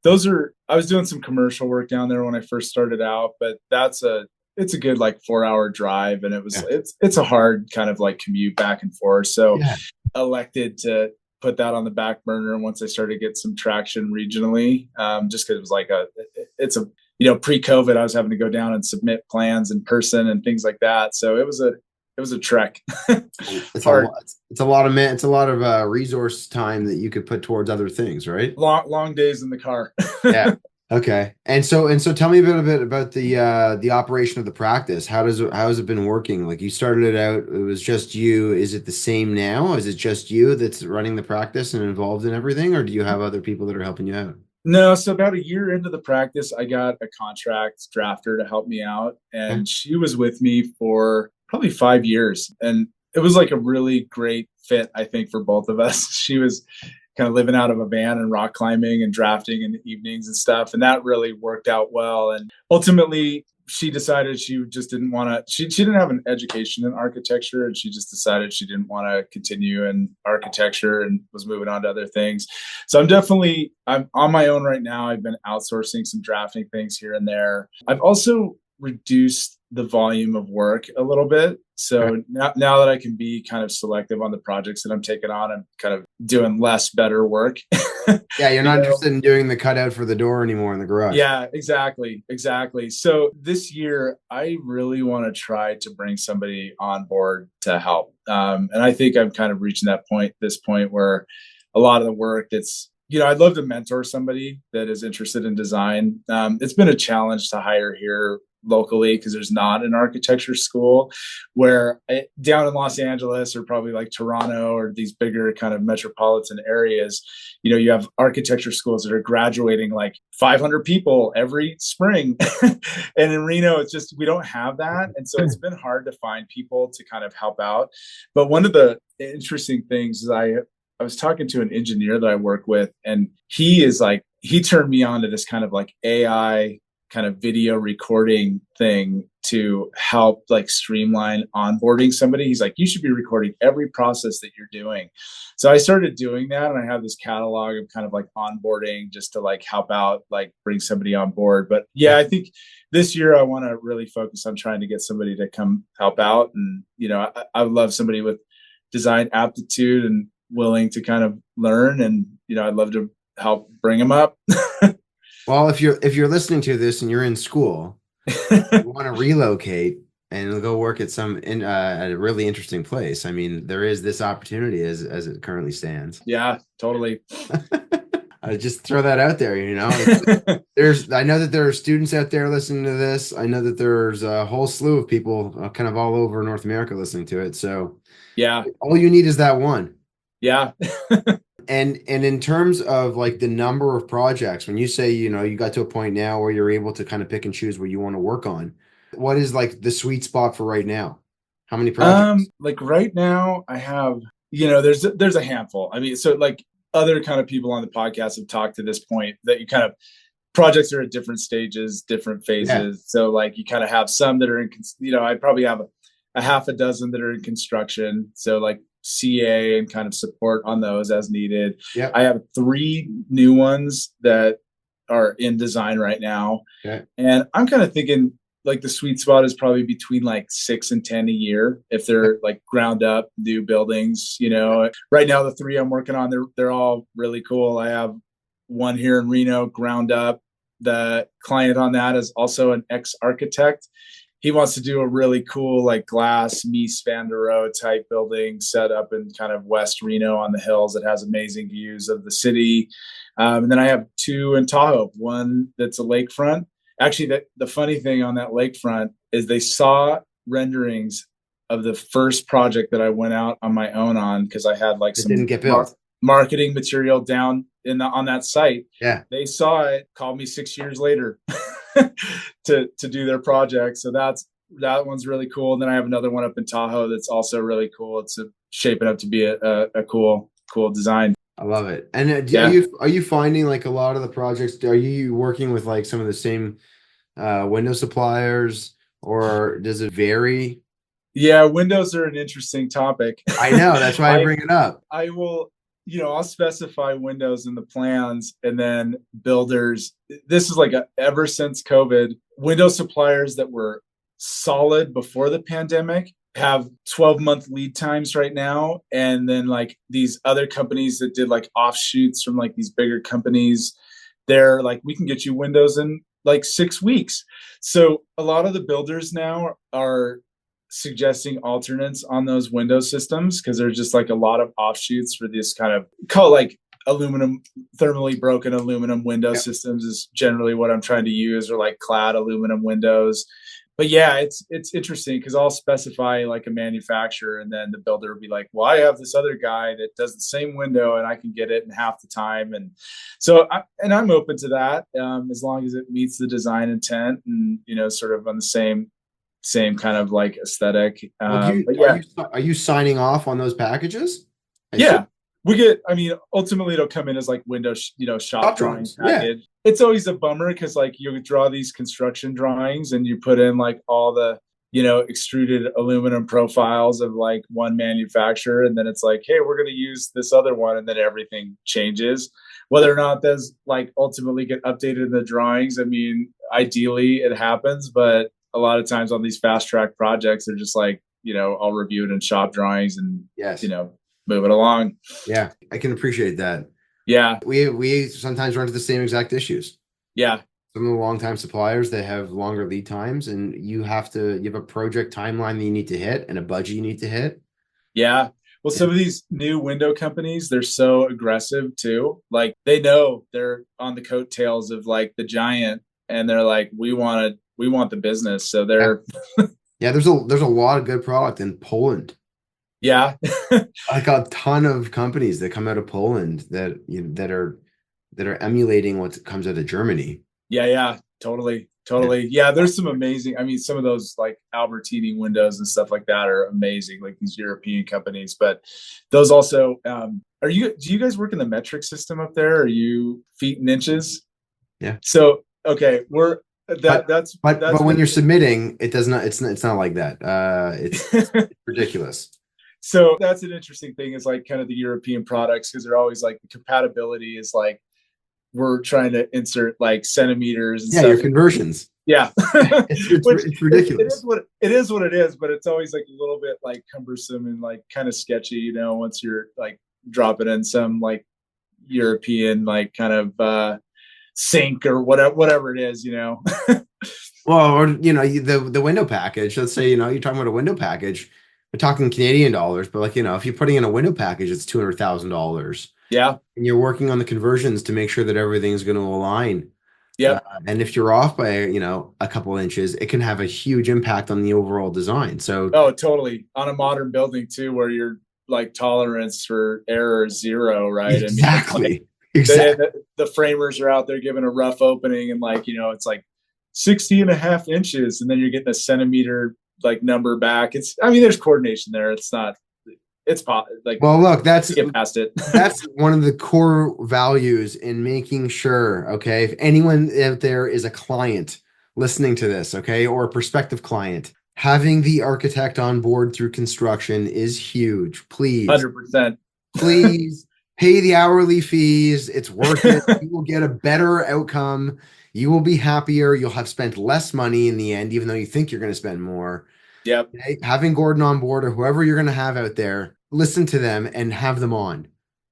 I was doing some commercial work down there when I first started out, but it's a good like 4 hour drive, and Yeah. it's a hard kind of like commute back and forth. So Yeah. elected to put that on the back burner. And once I started to get some traction regionally, just because it was like pre-COVID, I was having to go down and submit plans in person and things like that. So it was a trek. It's a Hard, lot. It's a lot of man. It's a lot of resource time that you could put towards other things, right? long days in the car. Yeah. Okay. And so tell me a bit about the operation of the practice. How has it been working? Like you started it out, it was just you. Is it the same now? Is it just you that's running the practice and involved in everything, or do you have other people that are helping you out? No, so about a year into the practice, I got a contract drafter to help me out, Okay. and she was with me for probably 5 years, and it was like a really great fit, I think, for both of us. She was kind of living out of a van and rock climbing and drafting in the evenings and stuff, and that really worked out well. And ultimately, she decided she just didn't want to. She didn't have an education in architecture, and she just decided she didn't want to continue in architecture and was moving on to other things. So I'm on my own right now. I've been outsourcing some drafting things here and there. I've also reduced the volume of work a little bit. Okay. So now that I can be kind of selective on the projects that I'm taking on, I'm kind of doing less, better work. Yeah, you're you not know, interested in doing the cutout for the door anymore in the garage. yeah, exactly. Exactly. So this year, I really want to try to bring somebody on board to help. And I think I'm kind of reaching this point where a lot of the work I'd love to mentor somebody that is interested in design. It's been a challenge to hire here locally because there's not an architecture school down in Los Angeles or probably like Toronto or these bigger kind of metropolitan areas, you have architecture schools that are graduating like 500 people every spring. And in Reno, it's just, we don't have that. And so it's been hard to find people to kind of help out. But one of the interesting things is I was talking to an engineer that I work with, and he turned me on to this kind of like AI kind of video recording thing to help like streamline onboarding somebody. He's like, you should be recording every process that you're doing. So I started doing that, and I have this catalog of kind of like onboarding just to like help out, like bring somebody on board. But yeah, Yeah. I think this year I want to really focus on trying to get somebody to come help out. And, I would love somebody with design aptitude and willing to kind of learn. And, I'd love to help bring them up. Well, if you're listening to this and you're in school, you want to relocate and go work at at a really interesting place. I mean, there is this opportunity as it currently stands. Yeah, totally. I just throw that out there, you know. I know that there are students out there listening to this. I know that there's a whole slew of people kind of all over North America listening to it. So Yeah. all you need is that one. Yeah. And in terms of like the number of projects, when you say, you got to a point now where you're able to kind of pick and choose what you want to work on, what is like the sweet spot for right now? How many projects? Like right now I have, there's a handful. I mean, so like other kind of people on the podcast have talked to this point that you kind of projects are at different stages, different Yeah. phases. So like you kind of have some that are I probably have a half a dozen that are in construction. So like CA and kind of support on those as needed. Yeah. I have 3 new ones that are in design right now. Okay. And I'm kind of thinking like the sweet spot is probably between like 6 and 10 a year if they're like ground up new buildings. Right now the 3 I'm working on, they're all really cool. I have one here in Reno, ground up. The client on that is also an ex-architect. He wants to do a really cool like glass Mies van der Rohe type building set up in kind of West Reno on the hills. It has amazing views of the city. And then I have 2 in Tahoe, one that's a lakefront. Actually, the funny thing on that lakefront is they saw renderings of the first project that I went out on my own on because I had like It didn't some get built. marketing material down on that site. Yeah. They saw it, called me 6 years later to do their project. So that one's really cool. And then I have another one up in Tahoe that's also really cool. It's shaping up to be a cool design. I love it. And Yeah. are you finding like a lot of the projects, are you working with like some of the same window suppliers, or does it vary? Yeah, windows are an interesting topic. I know, that's why I bring it up. I will, I'll specify windows in the plans, and then builders. This is like ever since COVID, window suppliers that were solid before the pandemic have 12-month lead times right now. And then like these other companies that did like offshoots from like these bigger companies, they're like, we can get you windows in like 6 weeks. So a lot of the builders now are suggesting alternates on those window systems because there's just like a lot of offshoots for this kind of call it like aluminum, thermally broken aluminum window systems is generally what I'm trying to use, or like clad aluminum windows. But yeah, it's interesting because I'll specify like a manufacturer, and then the builder will be like, well, I have this other guy that does the same window and I can get it in half the time. And so I'm open to that, as long as it meets the design intent and, you know, sort of on the same kind of like aesthetic. Well, But yeah, are you signing off on those packages? yeah, we get, I mean, ultimately it'll come in as like window, shop drawing package. It's always a bummer because like you draw these construction drawings and you put in like all the, extruded aluminum profiles of like one manufacturer. And then it's like, hey, we're going to use this other one. And then everything changes. Whether or not those like ultimately get updated in the drawings, I mean, ideally it happens, but a lot of times on these fast track projects, they're just like, I'll review it in shop drawings and, move it along. Yeah, I can appreciate that. Yeah. We sometimes run into the same exact issues. Yeah. Some of the long-time suppliers, they have longer lead times, and you have a project timeline that you need to hit and a budget you need to hit. Yeah. Well, some of these new window companies, they're so aggressive too. Like they know they're on the coattails of like the giant, and they're like, we want the business. So they're yeah, there's a lot of good product in Poland. Yeah. Like a ton of companies that come out of Poland that are emulating what comes out of Germany. Yeah, totally. Yeah, there's some amazing, I mean, some of those like Albertini windows and stuff like that are amazing, like these European companies. But those also, do you guys work in the metric system up there? Are you feet and inches? Yeah. So okay, but when you're submitting, it's not like that. It's ridiculous. So that's an interesting thing, is like kind of the European products, because they're always like the compatibility is like we're trying to insert like centimeters and stuff. Your conversions. Yeah. It's ridiculous. It is what it is, but it's always like a little bit like cumbersome and like kind of sketchy, once you're like dropping in some like European like kind of sink or whatever it is, Well, or the window package. Let's say you're talking about a window package. We're talking Canadian dollars, but like if you're putting in a window package, it's $200,000. Yeah. And you're working on the conversions to make sure that everything's going to align. Yeah. And if you're off by a couple inches, it can have a huge impact on the overall design. So totally, on a modern building too, where your like tolerance for error is zero, right? Exactly. I mean, exactly. The framers are out there giving a rough opening, and like it's like 60.5 inches, and then you're getting a centimeter like number back. There's coordination there. It's not. It's like, well, look, that's get past it. That's one of the core values in making sure, okay, if anyone out there is a client listening to this, okay, or a prospective client, having the architect on board through construction is huge. Please, 100%. Please pay the hourly fees. It's worth it. You will get a better outcome. You will be happier. You'll have spent less money in the end, even though you think you're going to spend more. Yep. Okay? Having Gordon on board, or whoever you're going to have out there, listen to them and have them on.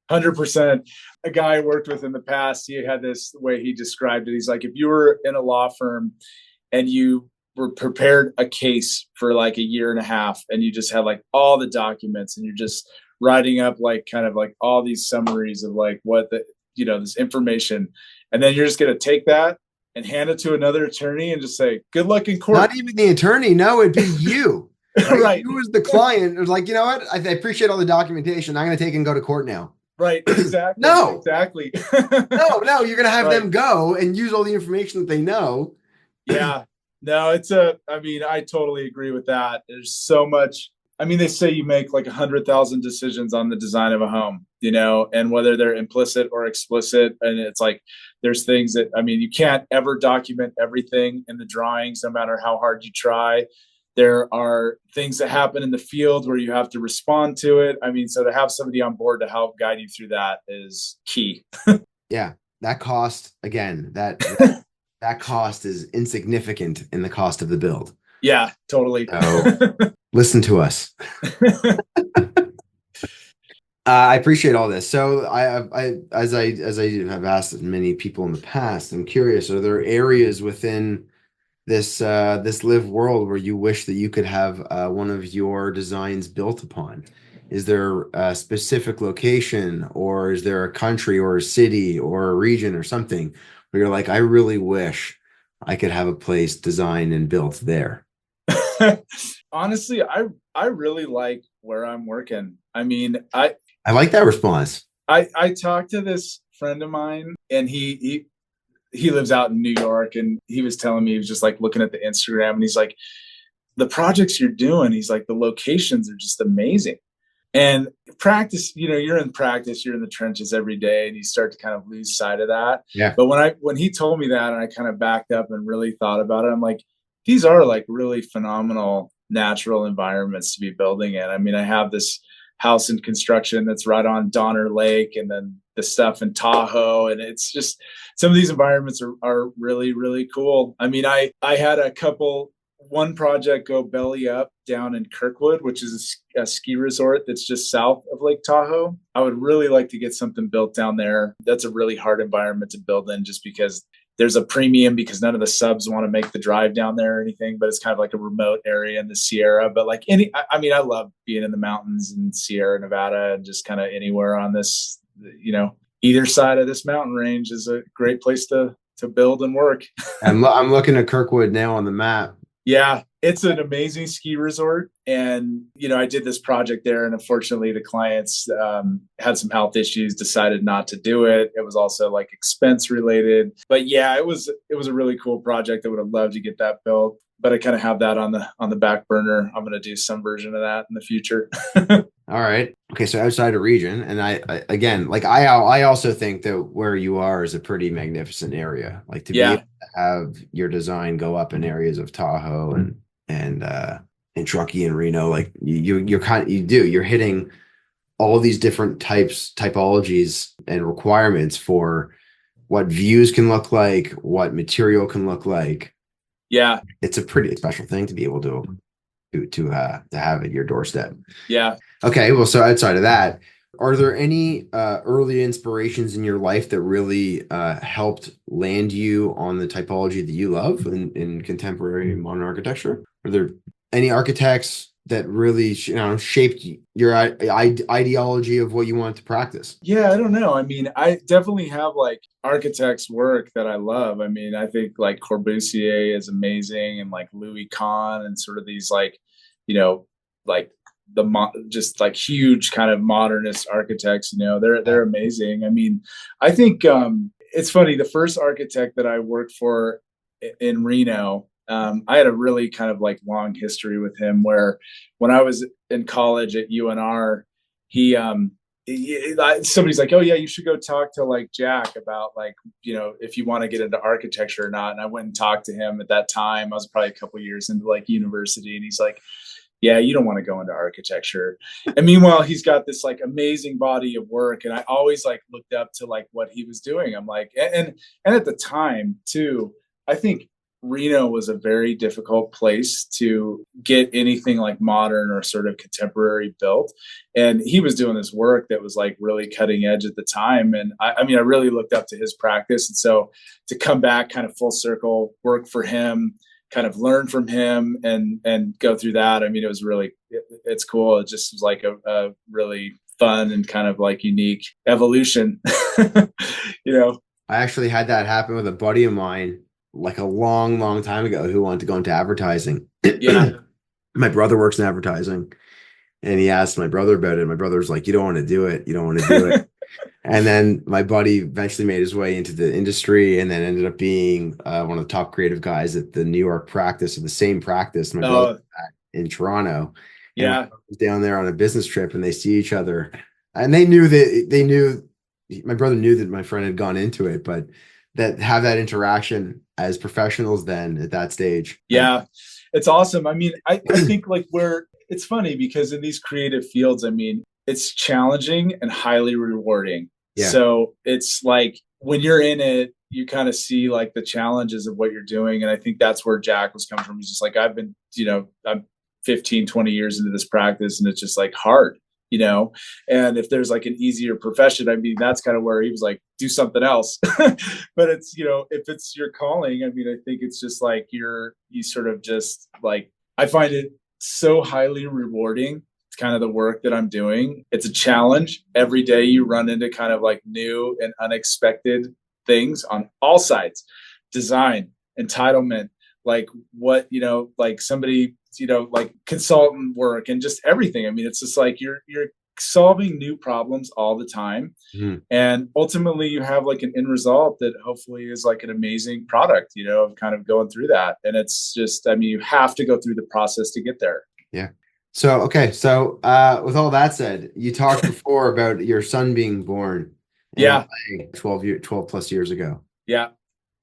100%. A guy I worked with in the past, he had this way he described it. He's like, if you were in a law firm and you were prepared a case for like a year and a half, and you just had like all the documents, and you're just writing up like kind of like all these summaries of like what this information, and then you're just going to take that and hand it to another attorney and just say, good luck in court. Not even the attorney. No, it'd be you. Right? Right. You as the client was like, you know what? I appreciate all the documentation. I'm going to take and go to court now. Right. Exactly. No. Exactly. No. You're going to have them go and use all the information that they know. Yeah. No, I totally agree with that. There's so much. They say you make like 100,000 decisions on the design of a home, and whether they're implicit or explicit. And it's like, there's things that, you can't ever document everything in the drawings, no matter how hard you try. There are things that happen in the field where you have to respond to it. So to have somebody on board to help guide you through that is key. Yeah. That cost, again, that cost is insignificant in the cost of the build. Yeah, totally. So, listen to us. I appreciate all this. So as I have asked many people in the past, I'm curious, are there areas within this live world where you wish that you could have one of your designs built upon? Is there a specific location, or is there a country or a city or a region or something where you're like, I really wish I could have a place designed and built there? Honestly, I really like where I'm working. I mean, I like that response. I talked to this friend of mine, and he lives out in New York, and he was telling me, he was just like looking at the Instagram, and he's like, the projects you're doing, he's like, the locations are just amazing. And practice, you're in practice, you're in the trenches every day, and you start to kind of lose sight of that. Yeah. But when he told me that, and I kind of backed up and really thought about it, I'm like, these are like really phenomenal natural environments to be building in. I mean, I have this house in construction that's right on Donner Lake, and then the stuff in Tahoe, and it's just, some of these environments are really, really cool. I mean, I had one project go belly up down in Kirkwood, which is a ski resort that's just south of Lake Tahoe. I would really like to get something built down there. That's a really hard environment to build in, just because there's a premium, because none of the subs want to make the drive down there or anything, but it's kind of like a remote area in the Sierra. But like I mean, I love being in the mountains in Sierra Nevada, and just kind of anywhere on this, either side of this mountain range is a great place to build and work. I'm looking at Kirkwood now on the map. Yeah, it's an amazing ski resort. And, I did this project there, and unfortunately the clients had some health issues, decided not to do it. It was also like expense related. But yeah, it was a really cool project. I would have loved to get that built, but I kind of have that on the back burner. I'm going to do some version of that in the future. All right. Okay, so outside of region, and I again, like I also think that where you are is a pretty magnificent area. Like to be able Yeah. to have your design go up in areas of Tahoe and Truckee and Reno, like you're hitting all these different typologies and requirements for what views can look like, what material can look like. Yeah. It's a pretty special thing to be able to have at your doorstep. Yeah. Okay, well, so outside of that, are there any early inspirations in your life that really helped land you on the typology that you love in contemporary modern architecture? Are there any architects that really, shaped your ideology of what you want to practice? Yeah, I don't know. I mean, I definitely have like architects' work that I love. I mean, I think like Corbusier is amazing, and like Louis Kahn, and sort of these like, like just like huge kind of modernist architects. They're amazing. I mean, I think it's funny. The first architect that I worked for in Reno, I had a really kind of like long history with him, where when I was in college at UNR, he somebody's like, oh yeah, you should go talk to like Jack about like, if you want to get into architecture or not. And I went and talked to him. At that time I was probably a couple years into like university, and he's like, yeah, you don't want to go into architecture. And meanwhile, he's got this like amazing body of work, and I always like looked up to like what he was doing. I'm like, and at the time too, I think Reno was a very difficult place to get anything like modern or sort of contemporary built. And he was doing this work that was like really cutting edge at the time. And I mean, I really looked up to his practice. And so to come back kind of full circle, work for him, kind of learn from him, and go through that. I mean, it was really, it's cool. It just was like a really fun and kind of like unique evolution, you know? I actually had that happen with a buddy of mine like a long, long time ago who wanted to go into advertising. Yeah. My brother works in advertising, and he asked my brother about it. My brother's like, you don't want to do it. You don't want to do it. And then my buddy eventually made his way into the industry, and then ended up being one of the top creative guys at the New York practice, of the same practice my brother Oh, in Toronto. And my yeah. brother was down there on a business trip, and they see each other, and they knew my brother knew that my friend had gone into it, but that have that interaction as professionals then at that stage. And Yeah, it's awesome. I mean, I think like it's funny because in these creative fields, I mean, it's challenging and highly rewarding. yeah, So it's like when you're in it, you kind of see like the challenges of what you're doing. And I think that's where Jack was coming from. He's just like, I'm 15, 20 years into this practice, and it's just like hard. and if there's like an easier profession, I mean, that's kind of where he was like, do something else. But it's, if it's your calling, I mean, I think it's just like you sort of just like, I find it so highly rewarding. It's kind of the work that I'm doing. It's a challenge. Every day you run into kind of like new and unexpected things on all sides: design, entitlement, like what, like somebody, like consultant work and just everything. I mean, it's just like you're solving new problems all the time. Mhm. And ultimately you have like an end result that hopefully is like an amazing product, of kind of going through that. And it's just, I mean, you have to go through the process to get there. Yeah. So, okay. So, with all that said, you talked before about your son being born in Yeah. LA 12 plus years ago. Yeah.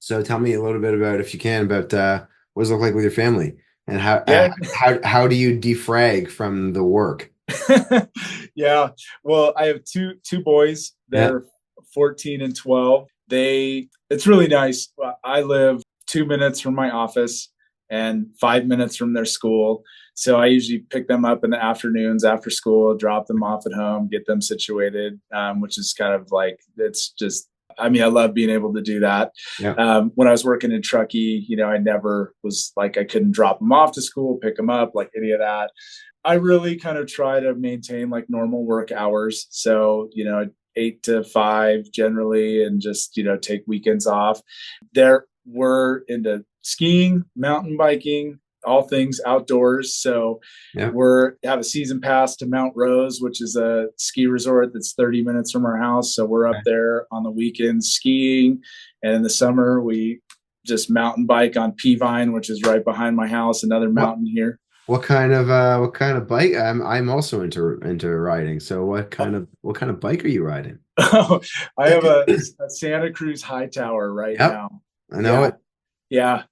So tell me a little bit about, if you can, about what does it look like with your family, and Yeah. how do you defrag from the work? Yeah. Well, I have two boys. Yeah. They're 14 and 12. It's really nice. I live 2 minutes from my office and 5 minutes from their school. So I usually pick them up in the afternoons after school, drop them off at home, get them situated, which is kind of like, it's just, I mean, I love being able to do that. Yeah. When I was working in Truckee, I never was like, I couldn't drop them off to school, pick them up, like any of that. I really kind of try to maintain like normal work hours. So, 8 to 5 generally, and just, take weekends off. We're into skiing, mountain biking, all things outdoors. So Yeah. have a season pass to Mount Rose, which is a ski resort that's 30 minutes from our house. So we're up there on the weekends skiing. And in the summer, we just mountain bike on Peavine, which is right behind my house, another mountain here. What kind of bike? I'm also into riding. So what kind of bike are you riding? I have a Santa Cruz Hightower right Yep, now. I know it. Yeah.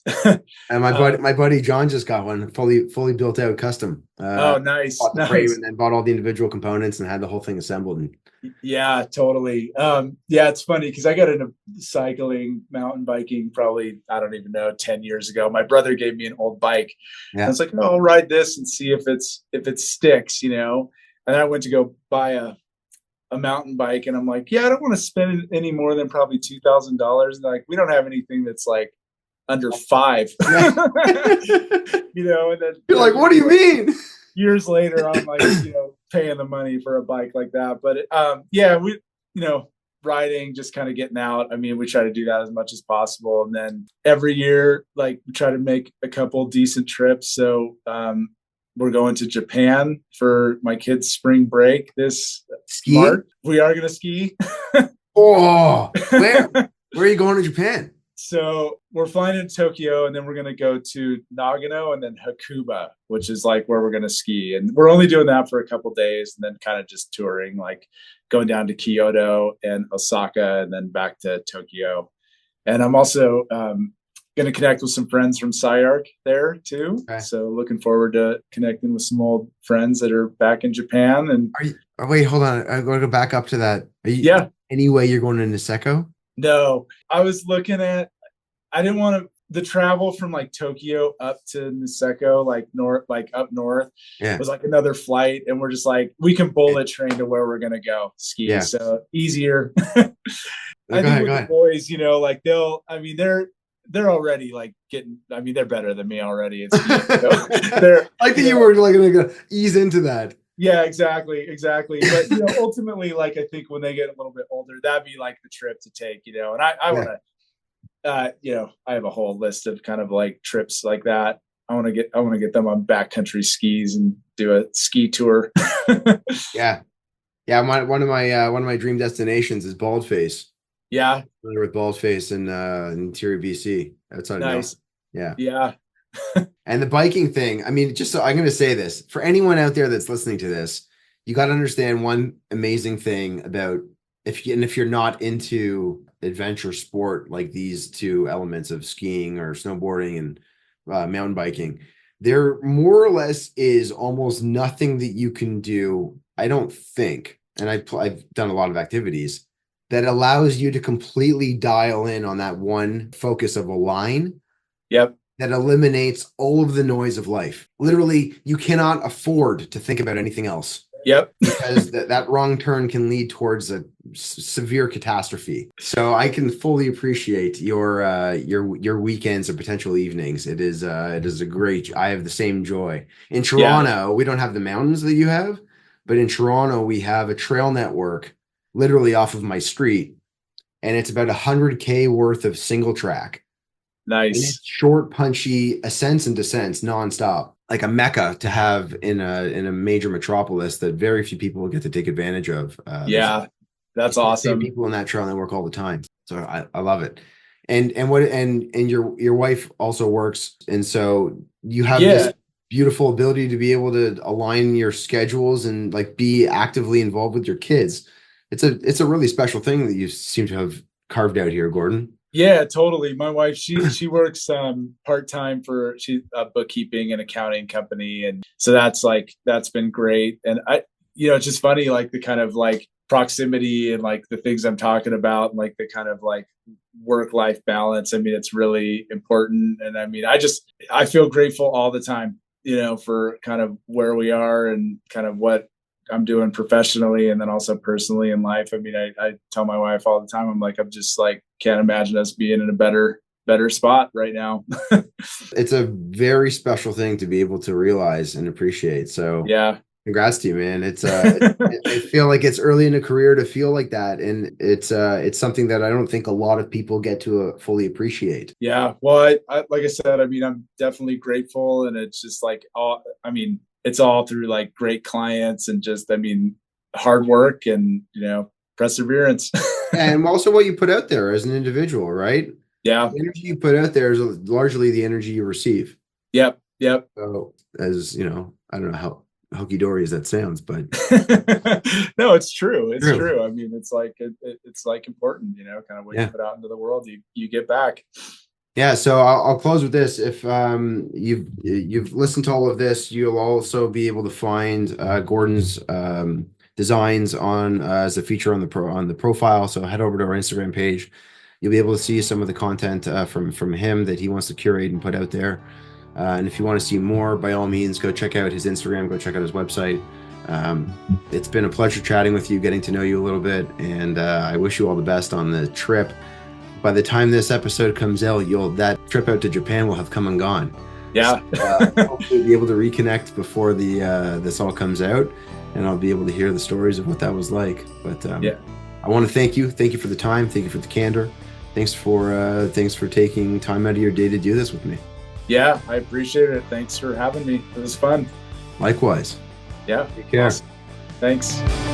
And my buddy John just got one fully built out custom. Oh, nice. Bought the frame and then bought all the individual components and had the whole thing assembled. And yeah, totally. Yeah, it's funny because I got into cycling, mountain biking, probably, I don't even know, 10 years ago. My brother gave me an old bike. yeah. I was like, oh, I'll ride this and see if it sticks, And then I went to go buy a mountain bike, and I'm like, yeah, I don't want to spend any more than probably $2,000. Like, we don't have anything that's like under $5. Yeah. And then You're like, what do you mean? Years later, I'm like, paying the money for a bike like that. But yeah, we, riding, just kind of getting out. I mean, we try to do that as much as possible. And then every year, like, we try to make a couple decent trips. So we're going to Japan for my kids' spring break this March. We are going to ski. Oh, where are you going to Japan? So we're flying into Tokyo, and then we're going to go to Nagano and then Hakuba, which is like where we're going to ski. And we're only doing that for a couple days, and then kind of just touring, like going down to Kyoto and Osaka and then back to Tokyo. And I'm also going to connect with some friends from SCI-Arc there too. Okay. So looking forward to connecting with some old friends that are back in Japan. And wait, hold on. I'm going to go back up to that. Yeah. Anyway, you're going to Niseko? No, I was looking at, I didn't want to, the travel from like Tokyo up to Niseko, like up north, was like another flight. And we're just like, we can bullet train to where we're going to go ski. Yeah. So easier. I think with the boys, like they're already like they're better than me already. It's, they're like you were like going to ease into that. Yeah, exactly. But ultimately, like, I think when they get a little bit older, that'd be like the trip to take, and I want to, I have a whole list of kind of like trips like that. I want to get them on backcountry skis and do a ski tour. Yeah. One of my dream destinations is Baldface. Yeah. With Baldface in interior BC outside of Nelson. Yeah. Yeah. And the biking thing, I mean, just so I'm going to say this for anyone out there that's listening to this, you got to understand one amazing thing about if you're not into adventure sport, like these two elements of skiing or snowboarding and mountain biking, there more or less is almost nothing that you can do, I don't think, and I've done a lot of activities that allows you to completely dial in on that one focus of a line. Yep. That eliminates all of the noise of life. Literally, you cannot afford to think about anything else. Yep. because that wrong turn can lead towards a severe catastrophe. So I can fully appreciate your weekends or potential evenings. It is a great. I have the same joy. In Yeah. Toronto, we don't have the mountains that you have, but in Toronto we have a trail network literally off of my street, and it's about 100K worth of single track. And Nice. it's short, punchy ascents and descents nonstop, like a mecca to have in a major metropolis that very few people get to take advantage of. There's Yeah. That's the same awesome. people in that trail network all the time, so I love it. And your wife also works, and so you have this Yeah. beautiful ability to be able to align your schedules and like be actively involved with your kids. It's a really special thing that you seem to have carved out here, Gordon. Yeah, totally. My wife, she works part-time for she a bookkeeping and accounting company. And so that's been great. And it's just funny, like the kind of like proximity and like the things I'm talking about, and like the kind of like work-life balance. I mean, it's really important. And I mean, I feel grateful all the time, for kind of where we are and kind of what I'm doing professionally and then also personally in life. I mean, I tell my wife all the time, I'm like, I'm just like, can't imagine us being in a better spot right now. It's a very special thing to be able to realize and appreciate. So Yeah. congrats to you, man. I feel like it's early in a career to feel like that. And it's something that I don't think a lot of people get to fully appreciate. Yeah. Well, I like I said, I mean, I'm definitely grateful, and it's just like, I mean, it's all through like great clients and just, I mean, hard work and, perseverance. And also what you put out there as an individual, right? Yeah. The energy you put out there is largely the energy you receive. Yep. Yep. So as I don't know how hokey dory as that sounds, but No, it's true. It's true. true. I mean, it's like it's like important, kind of what you Yeah. put out into the world, you get back. Yeah, so I'll close with this. If you've listened to all of this, you'll also be able to find Gordon's designs on as a feature on the profile. So head over to our Instagram page. You'll be able to see some of the content from him that he wants to curate and put out there. And if you want to see more, by all means, go check out his Instagram. Go check out his website. It's been a pleasure chatting with you, getting to know you a little bit, and I wish you all the best on the trip. By the time this episode comes out, that trip out to Japan will have come and gone. Yeah. So, hopefully be able to reconnect before this all comes out, and I'll be able to hear the stories of what that was like. But Yeah. I want to thank you for the time, thank you for the candor, thanks for taking time out of your day to do this with me. Yeah, I appreciate it. Thanks for having me. It was fun. Likewise. Yeah. Take care. Awesome. Thanks.